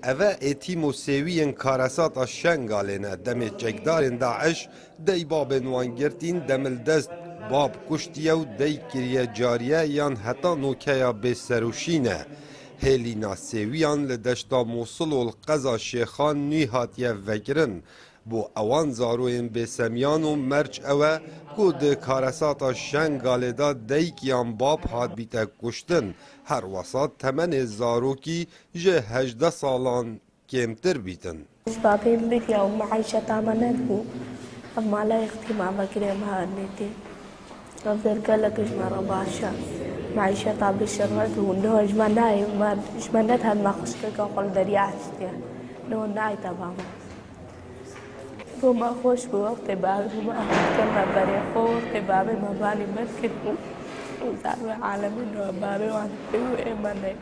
اوه ایتیم و سیوین کارسات شنگالینه دم چکدارین داعش دی بابن وانگرتین دمل دست باب کشتیه و دی کریه جاریه یان حتا نوکیا بسروشینه هلینا سیویان لدشتا موصل و القضا شیخان نوی هاتیه وگرن بو اوان زاروین بسمیان و مرچ اوه که ده کارسات شنگاله دا دیکیان باب هات بیتا کشتن هر وسط تمن زاروکی جه 18 سالان کمتر بیتن. بابين بيتي أو معيشة عملته أما لا يختي مع بكري مع النتي أفضل قالك إيش ما رباشا معيشة طاب الشرط وإنه إيش ما نايم ما إيش ما نتها ما خشتك أقول دريعتي إنه ناي تماما وما خوش بوقت بابي ما كنا بريخور بابي ما بالي مركب وزاروا عالم إنه بابي وانتبه إيماني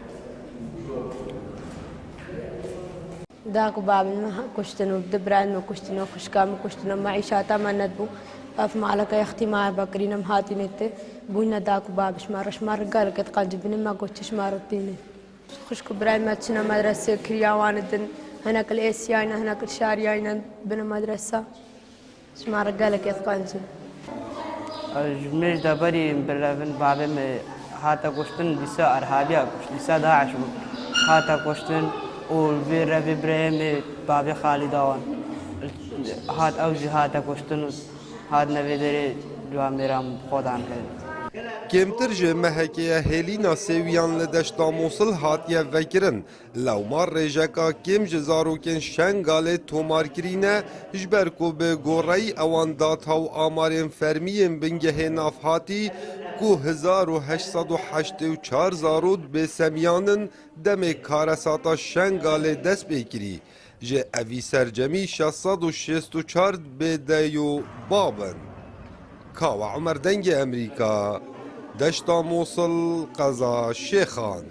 داكو بابن كشتنو دبران كشتنو خشكام كشتنو معيشاتا ما ندبو اف مالك يا اختي ما بكرين مهاتي نت بونا داكو باب شمار قال قد قلبني ما قلت شمارتيني خشك براي ما تشنا مدرسه كرياواندن هناك الاسياين هناك الشاريين بنا مدرسه شمار قال قد قلبني جميل دبري بلافن بابم هاتا كشتن لسا ارهابيا لسا داعش هاتا كشتن وبير ابراهيم بابي خالدوان هات اوجي هاتا كشتن هات نویدری جو میرم خودان کرد. کمتر جه مهکه هلینا سویان لدشتا موصل هاتیه وکرن لو مار رجکا کم جزاروکن شنگاله تومار کرینه جبر کو به گوری اوان دات هاو آمارین فرمین بنگه ناف هاتی کو 1884 زارود به سمیانن دم کارساتا شنگاله دست بکری جه اوی سرجمی 664 به دیو بابن کاو عمر دنگ امریکا دشتا موصل قضا شیخان